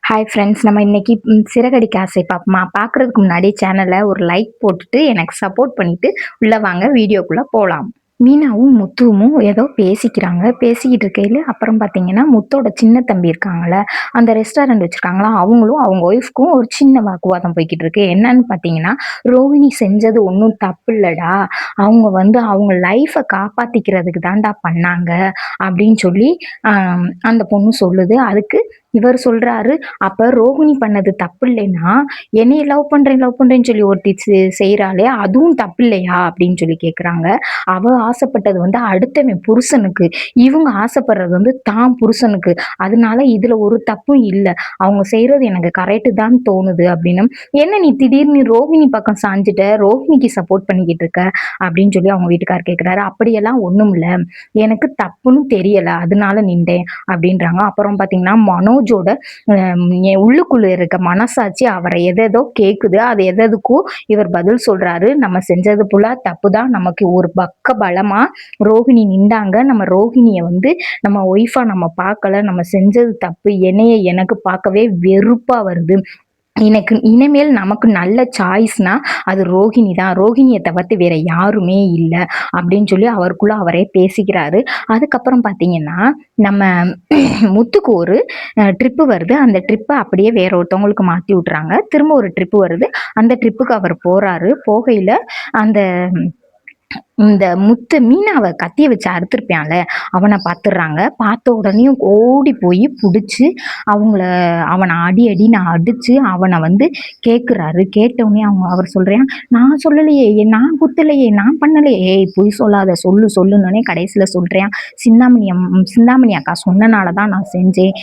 Hi friends, நம்ம இன்னைக்கு சிறகடிக்க ஆசை பாப்போமா? பார்க்குறதுக்கு முன்னாடி சேனலை ஒரு லைக் போட்டுட்டு எனக்கு சப்போர்ட் பண்ணிட்டு உள்ள வாங்க, வீடியோக்குள்ள போலாம். மீனாவும் முத்துவும் ஏதோ பேசிக்கிறாங்க. பேசிக்கிட்டு இருக்கையில அப்புறம் பார்த்தீங்கன்னா, முத்தோட சின்ன தம்பி இருக்காங்கல்ல, அந்த ரெஸ்டாரண்ட் வச்சிருக்காங்களா, அவங்களும் அவங்க ஒய்ஃப்க்கும் ஒரு சின்ன வாக்குவாதம் போய்க்கிட்டு இருக்கு. என்னன்னு பார்த்தீங்கன்னா, "ரோகிணி செஞ்சது ஒண்ணும் தப்பில்லடா. அவங்க வந்து அவங்க லைஃப காப்பாத்திக்கிறதுக்கு தான்டா பண்ணாங்க." அப்படின்னு சொல்லி அந்த பொண்ணு சொல்லுது. அதுக்கு இவர் சொல்றாரு, "அப்ப ரோகிணி பண்ணது தப்பில்லைன்னா, என்னைய லவ் பண்றேன்னு சொல்லி ஒருத்தி செய்றாளே, அதுவும் தப்பில்லையா?" அப்படின்னு சொல்லி கேட்குறாங்க. அவ ஆசைப்பட்டது வந்து அடுத்தவன் புருஷனுக்கு. இவங்க ஆசைப்படுறது வந்து தான் புருஷனுக்கு. அதனால இதுல ஒரு தப்பும் இல்ல. அவங்க செய்றது எனக்கு கரெக்ட்டு தான் தோணுது அப்படின்னு. "என்ன நீ திடீர்னு ரோகிணி பக்கம் சாஞ்சுட்ட? ரோகிணிக்கு சப்போர்ட் பண்ணிக்கிட்டு இருக்க?" அப்படின்னு சொல்லி அவங்க வீட்டுக்காரர் கேட்குறாரு. "அப்படியெல்லாம் ஒண்ணும் இல்ல. எனக்கு தப்புன்னு தெரியல. அதனால நின்றேன்." அப்படின்றாங்க. அப்புறம் பார்த்தீங்கன்னா, மனோஜோட உள்ளுக்குள்ள இருக்க மனசாட்சி அவரை எதேதோ கேட்குது. அது எதெதுக்கோ இவர் பதில் சொல்றாரு. "நம்ம செஞ்சது போல தப்பு தான். நமக்கு ஒரு பலமா ரோகிணி நின்டாங்க. நம்ம ரோகிணிய வந்து நம்ம ஒய்ஃபா நம்ம பார்க்கல. நம்ம செஞ்சது தப்பு. என்னைய எனக்கு பார்க்கவே வெறுப்பா வருது. எனக்கு இனிமேல் நமக்கு நல்ல சாய்ஸ்னா அது ரோகிணி தான். ரோகிணிய தவிர்த்து வேற யாருமே இல்ல." அப்படின்னு சொல்லி அவருக்குள்ள அவரே பேசிக்கிறாரு. அதுக்கப்புறம் பார்த்தீங்கன்னா, நம்ம முத்துக்கு ஒரு ட்ரிப்பு வருது. அந்த ட்ரிப்ப அப்படியே வேற ஒருத்தவங்களுக்கு மாத்தி விட்டுறாங்க. திரும்ப ஒரு ட்ரிப்பு வருது. அந்த ட்ரிப்புக்கு அவர் போறாரு. போகையில அந்த இந்த மீனாவ கத்திய வச்சு அறுத்திருப்பான்ல, அவன பாத்துடுறாங்க. பார்த்த உடனேயும் ஓடி போய் புடிச்சு அவன அடி அடின்னு அடிச்சு அவன வந்து கேட்குறாரு. கேட்டவுடனே அவர் சொல்றான், "நான் சொல்லலையே, நான் குத்தலையே, நான் பண்ணலையே." "ஏய் பொய் சொல்லாத, சொல்லு சொல்லுன்னோனே." கடைசியில சொல்றான், சிந்தாமணி அக்கா சொன்னனால தான் நான் செஞ்சேன்.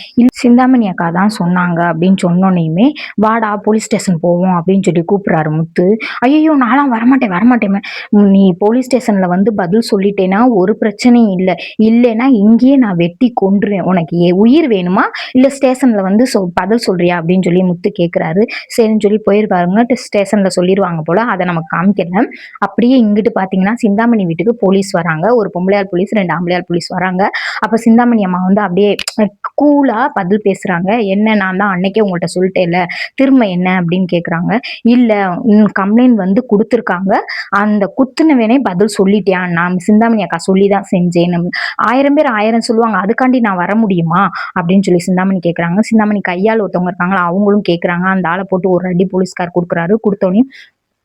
சிந்தாமணி அக்கா தான் சொன்னாங்க." அப்படின்னு சொன்னோனையுமே, "வாடா போலீஸ் ஸ்டேஷன் போவோம்." அப்படின்னு சொல்லி கூப்பிடுறாரு முத்து. "ஐயையோ! நான்லாம் வரமாட்டேன் வரமாட்டேன். நீ போலீஸ் ஸ்டேஷன்ல வந்து பதில் சொல்லிட்டேன்னா ஒரு பிரச்சனையும் இல்ல. இல்லைன்னா இங்கேயே நான் வெட்டி கொன்றுவேன். உனக்கு உயிர் வேணுமா? இல்ல ஸ்டேஷன்ல வந்து பதில் சொல்றியா?" அப்படின்னு சொல்லி முத்து கேட்குறாரு. சரின்னு சொல்லி போயிருப்பாருங்க. ஸ்டேஷன்ல சொல்லிருவாங்க போல. அதை நமக்கு காமிக்கல. அப்படியே இங்கிட்டு பார்த்தீங்கன்னா, சிந்தாமணி வீட்டுக்கு போலீஸ் வராங்க. ஒரு பொம்பளையாள் போலீஸ், 2 ஆம்பளையாள் போலீஸ் வராங்க. அப்ப சிந்தாமணி அம்மா வந்து அப்படியே கூலா பதில் பேசுறாங்க. "என்ன, நான் தான் அன்னைக்கே உங்கள்ட்ட சொல்லிட்டேன்ல, திரும்ப என்ன?" அப்படின்னு கேட்குறாங்க. "இல்ல, கம்ப்ளைண்ட் வந்து குடுத்துருக்காங்க. அந்த குத்துனவனே பதில் சொல்லிட்டியான். நான் சிந்தாமணி அக்கா சொல்லி தான் செஞ்சேன். 1000 பேர் 1000 சொல்லுவாங்க. அதுக்காண்டி நான் வர முடியுமா?" அப்படின்னு சொல்லி சிந்தாமணி கேட்குறாங்க. சிந்தாமணி கையால் ஒருத்தவங்க இருக்காங்களா, அவங்களும் கேட்குறாங்க. அந்த ஆளை போட்டு ஒரு அடி போலீஸ்கார் குடுக்குறாரு. குடுத்தோனே,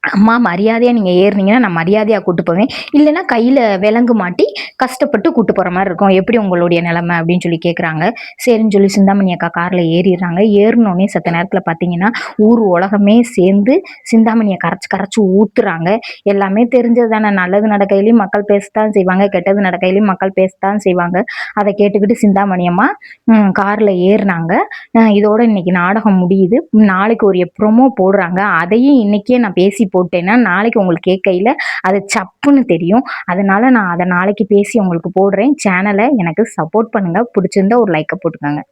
"அம்மா மரியாதையா நீங்க ஏறுனீங்கன்னா நான் மரியாதையா கூட்டு போவேன். இல்லைன்னா கையில விலங்கு மாட்டி கஷ்டப்பட்டு கூட்டு போற மாதிரி இருக்கும். எப்படி உங்களுடைய நிலைமை?" அப்படின்னு சொல்லி கேட்குறாங்க. சரின்னு சொல்லி சிந்தாமணி அக்கா கார்ல ஏறிடுறாங்க. ஏறினோடனே சத்த நேரத்தில் பார்த்தீங்கன்னா, ஊர் உலகமே சேர்ந்து சிந்தாமணியை கரைச்சு கரைச்சு ஊத்துறாங்க. எல்லாமே தெரிஞ்சது தானே, நல்லது நடக்கையிலையும் மக்கள் பேசத்தான் செய்வாங்க, கெட்டது நடக்கையிலையும் மக்கள் பேசத்தான் செய்வாங்க. அதை கேட்டுக்கிட்டு சிந்தாமணி அம்மா கார்ல ஏறினாங்க. இதோட இன்னைக்கு நாடகம் முடியுது. நாளைக்கு ஒரு ப்ரோமோ போடுறாங்க. அதையும் இன்னைக்கே நான் பேசி போட்டேன்னா, நாளைக்கு உங்களுக்கு கேட்கையில அது சப்புன்னு தெரியும். அதனால நான் அதை நாளைக்கு பேசி உங்களுக்கு போடுறேன். சேனலை எனக்கு சப்போர்ட் பண்ணுங்க. பிடிச்சிருந்தா ஒரு லைக்க போட்டுக்கோங்க.